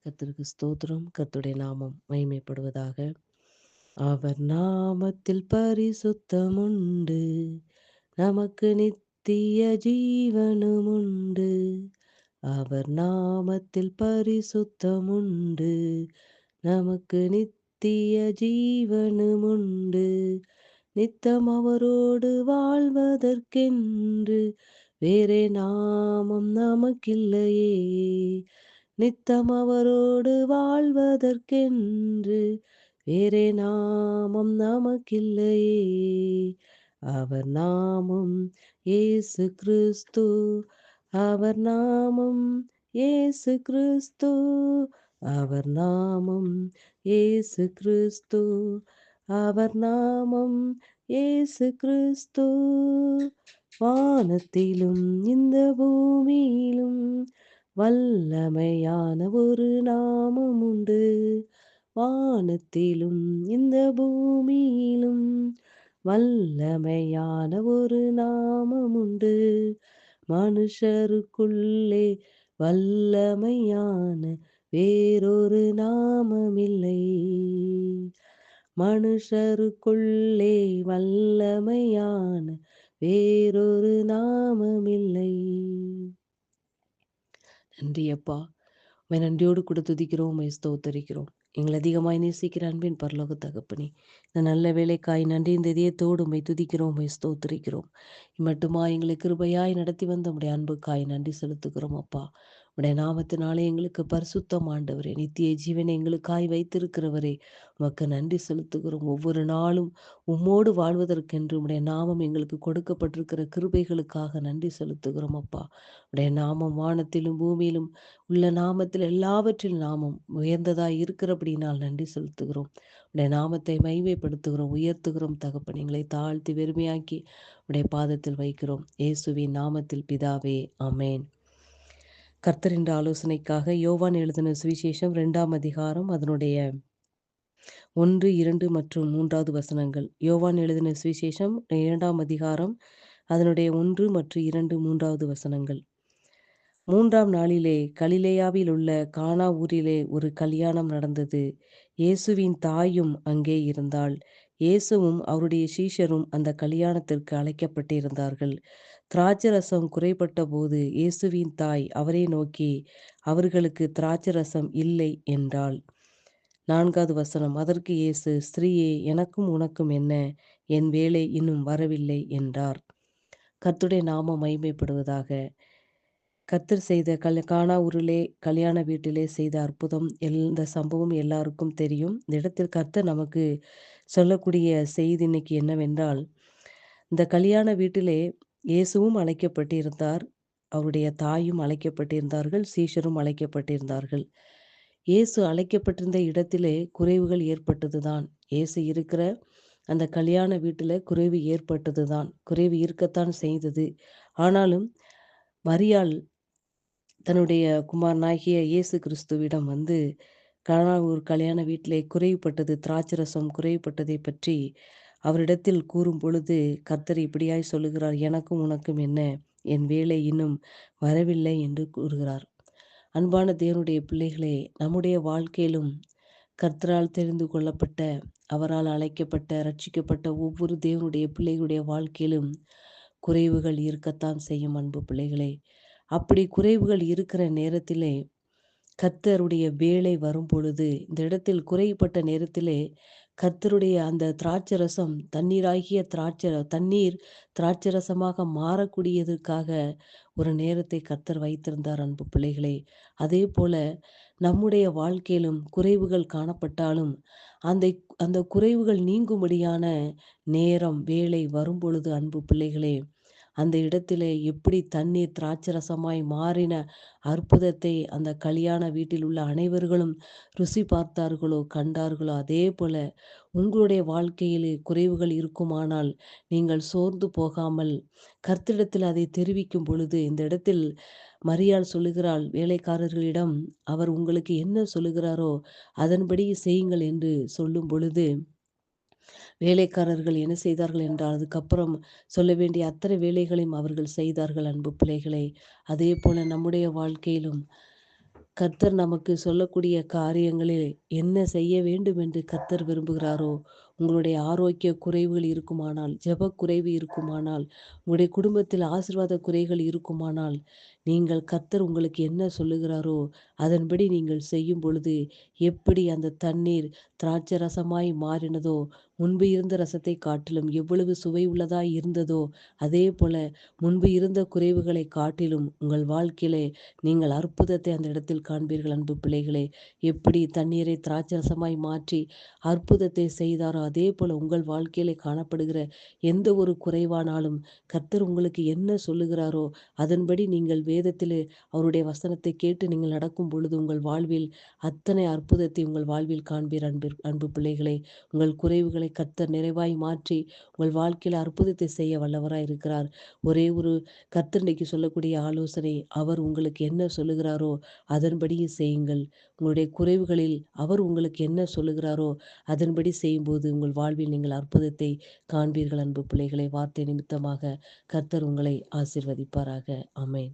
கர்த்தருக்கு ஸ்தோத்திரம். கர்த்தருடைய நாமம் மகிமைப்படுவதாக. அவர் நாமத்தில் பரிசுத்தமுண்டு. நமக்கு நித்திய ஜீவனுமுண்டு. அவர் நாமத்தில் பரிசுத்தமுண்டு. நமக்கு நித்திய ஜீவனுமுண்டு. நித்தம் அவரோடு வாழ்வதற்கென்று வேறே நாமம் நமக்கில்லையே. நித்தம் அவரோடு வாழ்வதற்கென்று வேறே நாமம் நமக்கில்லையே. அவர் நாமம் இயேசு கிறிஸ்து. அவர் நாமம் இயேசு கிறிஸ்து. அவர் நாமம் இயேசு கிறிஸ்து. அவர் நாமம் இயேசு கிறிஸ்து. வானத்திலும் இந்த பூமியிலும் வல்லமையான ஒரு நாமம் உண்டு. வானத்திலும் இந்த பூமியிலும் வல்லமையான ஒரு நாமம் உண்டு. மனுஷருக்குள்ளே வல்லமையான வேறொரு நாமமில்லை. மனுஷருக்குள்ளே வல்லமையான வேறொரு நாமமில்லை. நன்றி அப்பா. உம்மை நன்றியோடு கூட துதிக்கிறோம், உம்மை ஸ்தோத்தரிக்கிறோம். எங்களை அதிகமாய் நேசிக்கிற அன்பின் பரலோக தகப்பனே, இந்த நல்ல வேலைக்காய் நன்றி இந்த இதயத்தோடு உம்மை துதிக்கிறோம், உம்மை ஸ்தோத்தரிக்கிறோம். இம்மட்டுமா எங்களை கிருபையாய் நடத்தி வந்த உம்முடைய அன்புக்காய் நன்றி செலுத்துகிறோம் அப்பா. உம்முடைய நாமத்தினாலே எங்களுக்கு பரிசுத்தம் ஆண்டவரே, நித்திய ஜீவனை எங்களுக்காய் வைத்திருக்கிறவரே, உமக்கு நன்றி செலுத்துகிறோம். ஒவ்வொரு நாளும் உம்மோடு வாழ்வதற்கென்று உம்முடைய நாமம் எங்களுக்கு கொடுக்கப்பட்டிருக்கிற கிருபைகளுக்காக நன்றி செலுத்துகிறோம் அப்பா. உம்முடைய நாமம் வானத்திலும் பூமியிலும் உள்ள நாமத்தில் எல்லாவற்றிலும் நாமம் உயர்ந்ததாய் இருக்கிறபடினால் நன்றி செலுத்துகிறோம். உடைய நாமத்தை மகிமைப்படுத்துகிறோம், உயர்த்துகிறோம் தகப்பன். எங்களை தாழ்த்தி வெறுமையாக்கி உடைய பாதத்தில் வைக்கிறோம். இயேசுவின் நாமத்தில் பிதாவே, ஆமென். கர்த்தரின் ஆலோசனைக்காக யோவான் எழுதின சுவிசேஷம் 2ஆம் அதிகாரம் அதனுடைய 1, 2 மற்றும் 3வது வசனங்கள். யோவான் எழுதின சுவிசேஷம் 2ஆம் அதிகாரம் அதனுடைய 1 மற்றும் 2, 3வது வசனங்கள். 3ஆம் நாளிலே கலிலேயாவில் உள்ள கானா ஊரிலே ஒரு கல்யாணம் நடந்தது. இயேசுவின் தாயும் அங்கே இருந்தாள். இயேசுவும் அவருடைய சீஷரும் அந்த கல்யாணத்திற்கு அழைக்கப்பட்டிருந்தார்கள். திராட்சரசம் குறைபட்டபோது இயேசுவின் தாய் அவரை நோக்கி, அவர்களுக்கு திராட்சரசம் இல்லை என்றாள். 4வது வசனம். அதற்கு இயேசு, ஸ்திரீயே, எனக்கும் உனக்கும் என்ன? என் வேளை இன்னும் வரவில்லை என்றார். கர்த்தருடைய நாமம் மகிமைப்படுவதாக. கர்த்தர் செய்த கானா ஊரிலே கல்யாண வீட்டிலே செய்த அற்புதம், இந்த சம்பவம் எல்லாருக்கும் தெரியும். இந்த இடத்தில் கர்த்தர் நமக்கு சொல்லக்கூடிய செய்தி இன்னைக்கு என்னவென்றால், இந்த கல்யாண வீட்டிலே இயேசுவும் அழைக்கப்பட்டிருந்தார். அவருடைய தாயும் அழைக்கப்பட்டிருந்தார்கள். சீஷரும் அழைக்கப்பட்டிருந்தார்கள். இயேசு அழைக்கப்பட்டிருந்த இடத்திலே குறைவுகள் ஏற்பட்டதுதான். இயேசு இருக்கிற அந்த கல்யாண வீட்டில குறைவு ஏற்பட்டதுதான். குறைவு இருக்கத்தான் செய்தது. ஆனாலும் மரியாள் தன்னுடைய குமாரனாகிய இயேசு கிறிஸ்துவிடம் வந்து கானாவூர் கல்யாண வீட்டிலே குறைவுபட்டது, திராட்சரசம் குறைவுபட்டதை பற்றி அவரிடத்தில் கூறும் பொழுது கர்த்தர் இப்படியாய் சொல்லுகிறார், எனக்கும் உனக்கும் என்ன? என் வேளை இன்னும் வரவில்லை என்று கூறுகிறார். அன்பான தேவனுடைய பிள்ளைகளே, நம்முடைய வாழ்க்கையிலும் கர்த்தரால் தெரிந்து கொள்ளப்பட்ட, அவரால் அழைக்கப்பட்ட, ரட்சிக்கப்பட்ட ஒவ்வொரு தேவனுடைய பிள்ளைகளுடைய வாழ்க்கையிலும் குறைவுகள் இருக்கத்தான் செய்யும் அன்பு பிள்ளைகளே. அப்படி குறைவுகள் இருக்கிற நேரத்திலே கர்த்தருடைய வேளை வரும் பொழுது, இந்த இடத்தில் குறைபட்ட நேரத்திலே கர்த்தருடைய அந்த திராட்சரசம் தண்ணீராகிய தண்ணீர் திராட்சரசமாக மாறக்கூடியதற்காக ஒரு நேரத்தை கர்த்தர் வைத்திருந்தார் அன்பு பிள்ளைகளே. அதே போல நம்முடைய வாழ்க்கையிலும் குறைவுகள் காணப்பட்டாலும் அந்த அந்த குறைவுகள் நீங்கும்படியான நேரம், வேளை வரும்பொழுது அன்பு பிள்ளைகளே, அந்த இடத்திலே எப்படி தண்ணீர் திராட்சரசமாய் மாறின அற்புதத்தை அந்த கல்யாண வீட்டில் உள்ள அனைவர்களும் ருசி பார்த்தார்களோ, கண்டார்களோ, அதே போல உங்களுடைய வாழ்க்கையிலே குறைவுகள் இருக்குமானால் நீங்கள் சோர்ந்து போகாமல் கர்த்தரிடத்தில் அதை தெரிவிக்கும் பொழுது, இந்த இடத்தில் மரியாள் சொல்லுகிறாள் வேலைக்காரர்களிடம், அவர் உங்களுக்கு என்ன சொல்லுகிறாரோ அதன்படி செய்யுங்கள் என்று சொல்லும் பொழுது, வேலைக்காரர்கள் என்ன செய்தார்கள் என்றால், அதுக்கப்புறம் சொல்ல வேண்டிய அத்தனை வேலைகளையும் அவர்கள் செய்தார்கள் அன்பு பிள்ளைகளே. அதே போல நம்முடைய வாழ்க்கையிலும் கர்த்தர் நமக்கு சொல்லக்கூடிய காரியங்களில் என்ன செய்ய வேண்டும் என்று கர்த்தர் விரும்புகிறாரோ, உங்களுடைய ஆரோக்கிய குறைவுகள் இருக்குமானால், ஜெபக் குறைவு இருக்குமானால், உங்களுடைய குடும்பத்தில் ஆசீர்வாத குறைகள் இருக்குமானால், நீங்கள் கர்த்தர் உங்களுக்கு என்ன சொல்லுகிறாரோ, அதன்படி நீங்கள் செய்யும் பொழுது, எப்படி அந்த தண்ணீர் திராட்சை ரசமாய் மாறினதோ, முன்பு இருந்த ரசத்தைக் காட்டிலும் எவ்வளவு சுவை உள்ளதாய் இருந்ததோ, அதேபோல முன்பு இருந்த குறைவுகளைக் காட்டிலும் உங்கள் வாழ்க்கையிலே நீங்கள் அற்புதத்தை அந்த இடத்தில் காண்பீர்கள் அன்பு பிள்ளைகளே. எப்படி தண்ணீரை திராட்சரசமாய் மாற்றி அற்புதத்தை செய்தாரோ, அதேபோல உங்கள் வாழ்க்கையிலே காணப்படுகிற எந்த ஒரு குறைவானாலும் கர்த்தர் உங்களுக்கு என்ன சொல்லுகிறாரோ, அதன்படி நீங்கள் வேதத்திலே அவருடைய வசனத்தை கேட்டு நீங்கள் நடக்கும் பொழுது உங்கள் வாழ்வில் அத்தனை அற்புதத்தை உங்கள் வாழ்வில் காண்பீர் அன்பு பிள்ளைகளே. உங்கள் குறைவுகளை கர்த்தர் நிறைவாய் மாற்றி உங்கள் வாழ்க்கையில அற்புதத்தை செய்ய வல்லவராய் இருக்கிறார். ஒரே ஒரு கர்த்தர் இன்னைக்கு சொல்லக்கூடிய ஆலோசனை, அவர் உங்களுக்கு என்ன சொல்லுகிறாரோ அதன்படியே செய்யுங்கள். உங்களுடைய குறைவுகளில் அவர் உங்களுக்கு என்ன சொல்லுகிறாரோ அதன்படி செய்யும்போது உங்கள் வாழ்வில் நீங்கள் அற்புதத்தை காண்பீர்கள் அன்பு பிள்ளைகளே. வார்த்தை நிமித்தமாக கர்த்தர் உங்களை ஆசீர்வதிப்பாராக. ஆமென்.